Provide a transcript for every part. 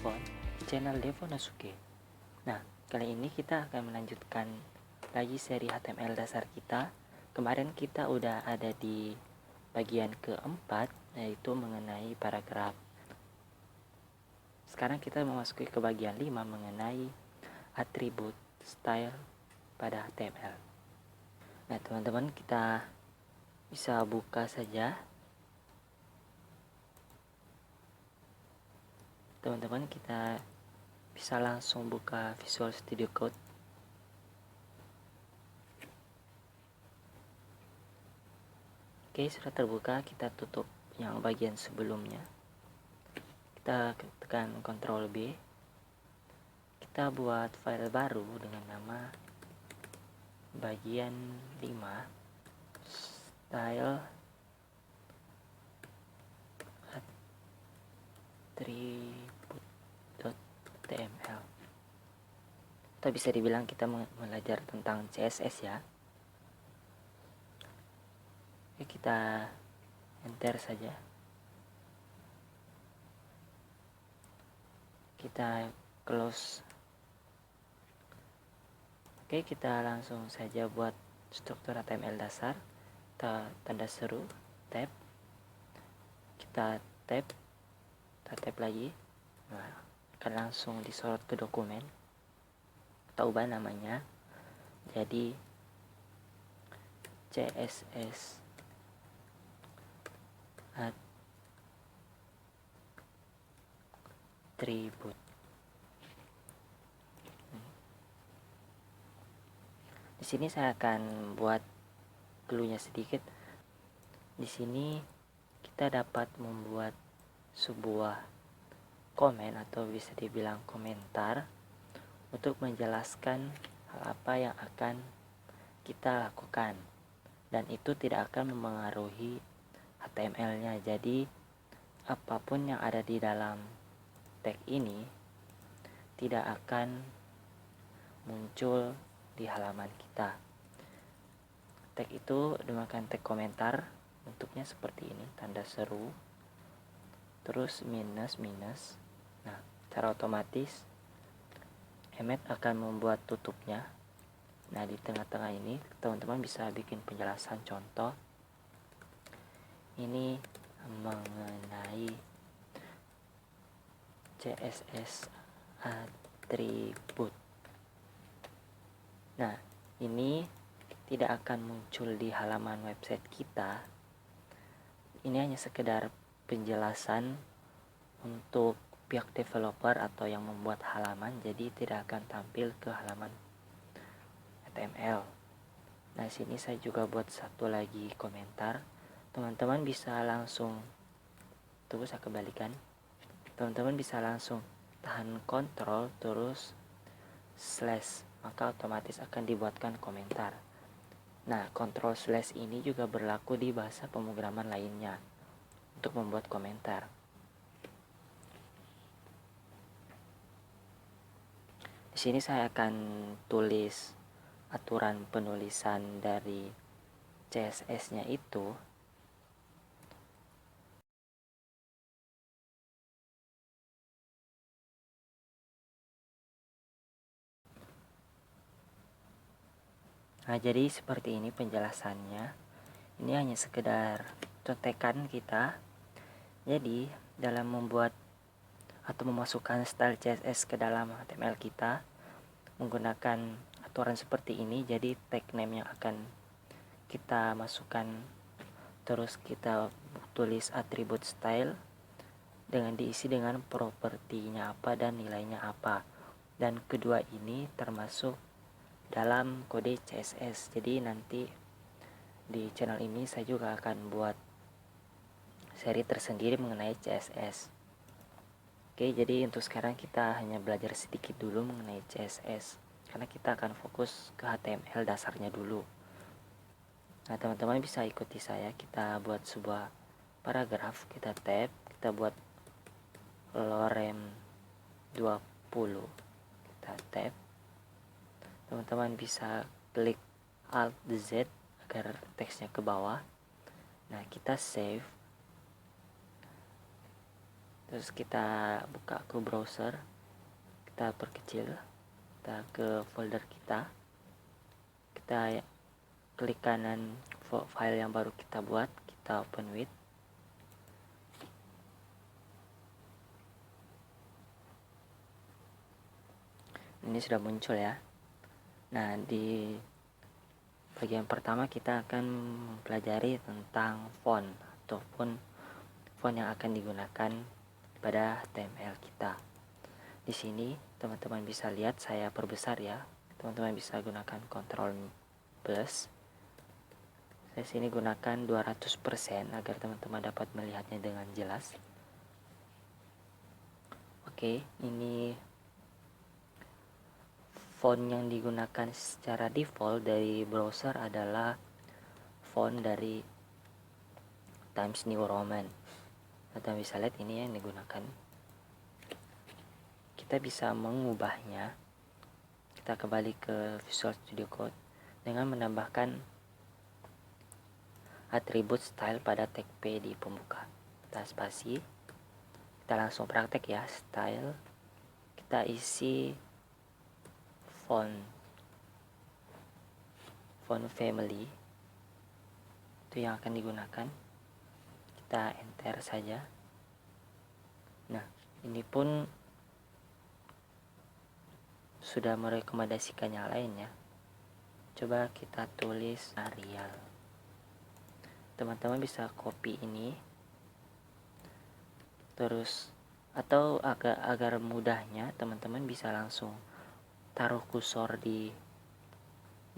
Devon, channel Devon Asuke. Nah, kali ini kita akan melanjutkan lagi seri HTML dasar kita. Kemarin kita udah ada di bagian keempat, yaitu mengenai paragraf. Sekarang kita memasuki ke bagian 5 mengenai atribut style pada HTML. Nah, teman-teman, kita bisa buka saja. Teman-teman, kita bisa langsung buka Visual Studio Code. Oke, sudah terbuka. Kita tutup yang bagian sebelumnya. Kita tekan Ctrl B. Kita buat file baru dengan nama bagian 5 style attribute.html. Atau bisa dibilang kita belajar tentang CSS ya. Oke, kita enter saja. Kita close. Oke, kita langsung saja buat struktur HTML dasar. Kita tanda seru, tab. Kita tab lagi. Nah, akan langsung disorot ke dokumen. Kita ubah namanya jadi CSS attribute. Di sini saya akan buat clue-nya sedikit. Di sini kita dapat membuat sebuah komen atau bisa dibilang komentar untuk menjelaskan hal apa yang akan kita lakukan, dan itu tidak akan mempengaruhi HTML-nya. Jadi apapun yang ada di dalam tag ini tidak akan muncul di halaman kita. Tag itu dinamakan tag komentar. Bentuknya seperti ini, tanda seru terus minus. Nah, secara otomatis Emmet akan membuat tutupnya. Nah, di tengah-tengah ini teman-teman bisa bikin penjelasan contoh. Ini mengenai CSS attribute. Nah, ini tidak akan muncul di halaman website kita. Ini hanya sekedar penjelasan untuk pihak developer atau yang membuat halaman, jadi tidak akan tampil ke halaman HTML. Nah, sini saya juga buat satu lagi komentar. Teman-teman bisa langsung, tunggu saya kembalikan. Teman-teman bisa langsung tahan Ctrl terus slash, maka otomatis akan dibuatkan komentar. Nah, Ctrl slash ini juga berlaku di bahasa pemrograman lainnya untuk membuat komentar. Di sini saya akan tulis aturan penulisan dari CSS-nya itu. Nah, jadi seperti ini penjelasannya. Ini hanya sekedar contekan kita. Jadi, dalam membuat atau memasukkan style CSS ke dalam HTML kita menggunakan aturan seperti ini, jadi tag name yang akan kita masukkan, terus kita tulis atribut style dengan diisi dengan propertinya apa dan nilainya apa, dan kedua ini termasuk dalam kode CSS. Jadi nanti di channel ini saya juga akan buat seri tersendiri mengenai CSS. Oke, jadi untuk sekarang kita hanya belajar sedikit dulu mengenai CSS, karena kita akan fokus ke HTML dasarnya dulu. Nah, teman-teman bisa ikuti saya. Kita buat sebuah paragraf, kita tab, kita buat lorem 20, kita tab. Teman-teman bisa klik Alt Z agar teksnya ke bawah. Nah, kita save. Terus kita buka ke browser, kita perkecil, kita ke folder kita klik kanan file yang baru kita buat, kita open with. Ini sudah muncul ya. Nah, di bagian pertama kita akan mempelajari tentang font ataupun font yang akan digunakan pada HTML kita. Di sini teman-teman bisa lihat saya perbesar ya. Teman-teman bisa gunakan Ctrl plus. Saya sini gunakan 200% agar teman-teman dapat melihatnya dengan jelas. Oke, ini font yang digunakan secara default dari browser adalah font dari Times New Roman. Kita bisa lihat ini yang digunakan. Kita bisa mengubahnya. Kita kembali ke Visual Studio Code dengan menambahkan atribut style pada tag P di pembuka. Kita spasi, kita langsung praktek ya. Style, kita isi font family, itu yang akan digunakan. Kita enter saja. Nah, ini pun sudah merekomendasikan yang lain ya. Coba kita tulis Arial. Teman-teman bisa copy ini, terus atau agar mudahnya teman-teman bisa langsung taruh kursor di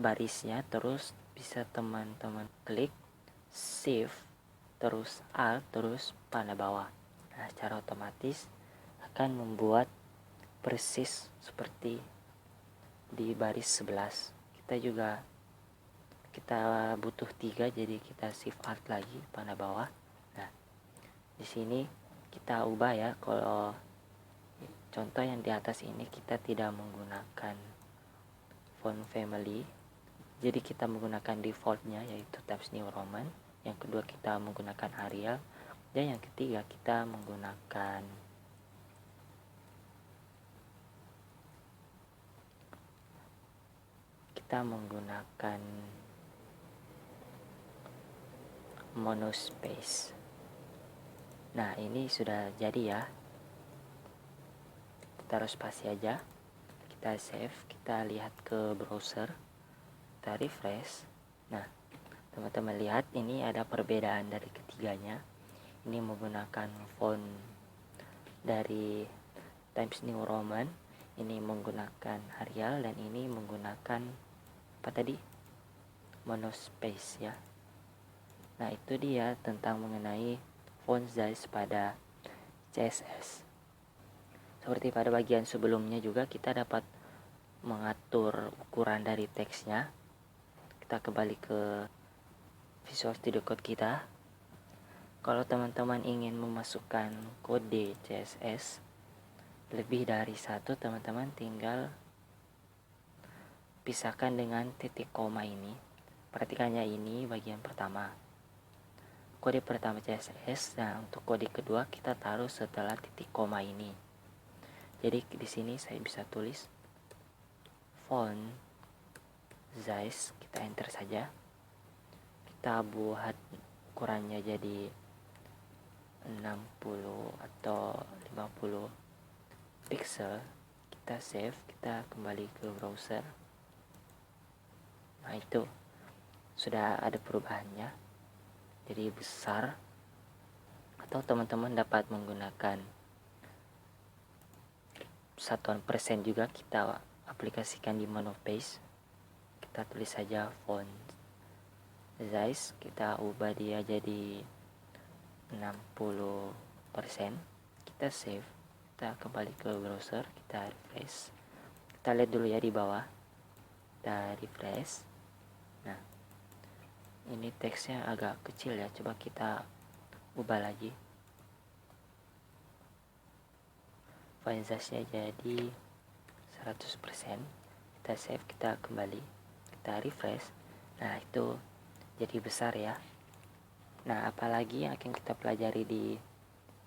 barisnya, terus bisa teman-teman klik shift terus alt terus panah bawah. Nah, secara otomatis akan membuat persis seperti di baris 11. Kita butuh 3, jadi kita shift alt lagi panah bawah. Nah, di sini kita ubah ya. Kalau contoh yang di atas ini kita tidak menggunakan font family, jadi kita menggunakan defaultnya yaitu Times New Roman. Yang kedua kita menggunakan Arial, dan yang ketiga kita menggunakan monospace. Nah, ini sudah jadi ya. Kita taruh spasi aja, kita save, kita lihat ke browser, kita refresh. Nah, teman-teman lihat ini ada perbedaan dari ketiganya. Ini menggunakan font dari Times New Roman, ini menggunakan Arial, dan ini menggunakan apa tadi, monospace ya. Nah, itu dia tentang mengenai font size pada CSS. Seperti pada bagian sebelumnya juga kita dapat mengatur ukuran dari teksnya. Kita kembali ke Visual Studio Code kita. Kalau teman-teman ingin memasukkan kode CSS lebih dari satu, teman-teman tinggal pisahkan dengan titik koma ini. Perhatikannya, ini bagian pertama, kode pertama CSS. Nah, untuk kode kedua kita taruh setelah titik koma ini. Jadi di sini saya bisa tulis font size, kita enter saja. Kita buat ukurannya jadi 60 atau 50 pixel. Kita save, kita kembali ke browser. Nah, itu sudah ada perubahannya, jadi besar. Atau teman-teman dapat menggunakan satuan persen juga, kita aplikasikan di monopace. Kita tulis saja font size, kita ubah dia jadi 60%. Kita save, kita kembali ke browser, kita refresh. Kita lihat dulu ya di bawah, kita refresh. Nah, ini teksnya agak kecil ya, coba kita ubah lagi. Font size-nya jadi 100%. Kita save, kita kembali, kita refresh. Nah, itu jadi besar ya. Nah, apalagi yang akan kita pelajari di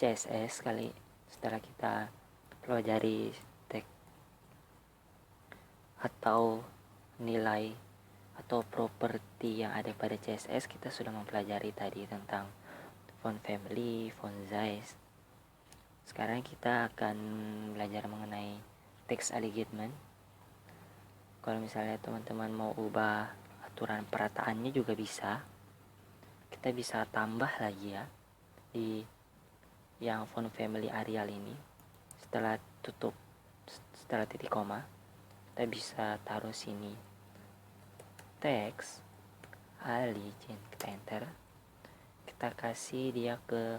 CSS kali setelah kita pelajari teks atau nilai atau properti yang ada pada CSS, kita sudah mempelajari tadi tentang font family, font size. Sekarang kita akan belajar mengenai text alignment. Kalau misalnya teman-teman mau ubah aturan perataannya juga bisa. Kita bisa tambah lagi ya di yang font family Arial ini. Setelah titik koma, kita bisa taruh sini text alignment, kita enter, kita kasih dia ke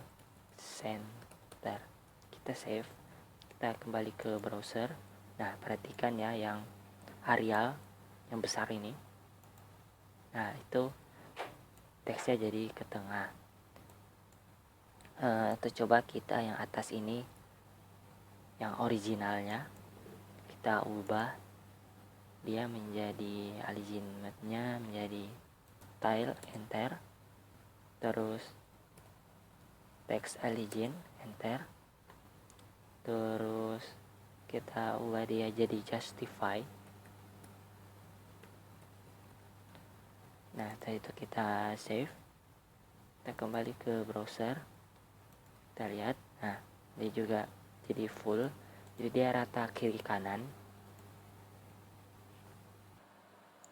center, kita save, kita kembali ke browser. Nah, perhatikan ya yang Arial yang besar ini. Nah, itu teksnya jadi ke tengah. Atau coba kita yang atas ini, yang originalnya, kita ubah dia menjadi alignmentnya menjadi tile, enter, terus text align, enter, terus kita ubah dia jadi justify. Nah, setelah itu kita save, kita kembali ke browser, kita lihat. Nah, dia juga jadi full, jadi dia rata kiri kanan.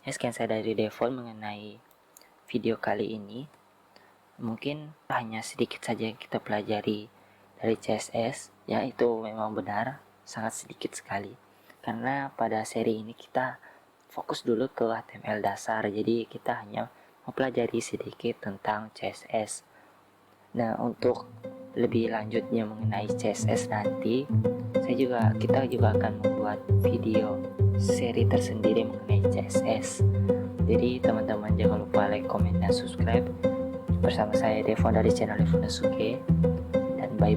Sekian saya dari Devon mengenai video kali ini. Mungkin hanya sedikit saja yang kita pelajari dari CSS, ya itu memang benar, sangat sedikit sekali. Karena pada seri ini kita fokus dulu ke HTML dasar, jadi kita hanya mempelajari sedikit tentang CSS. Nah, untuk lebih lanjutnya mengenai CSS nanti, kita juga akan membuat video seri tersendiri mengenai CSS. Jadi teman-teman jangan lupa like, comment, dan subscribe. Bersama saya Devon dari channel Devon Dasuke, dan bye.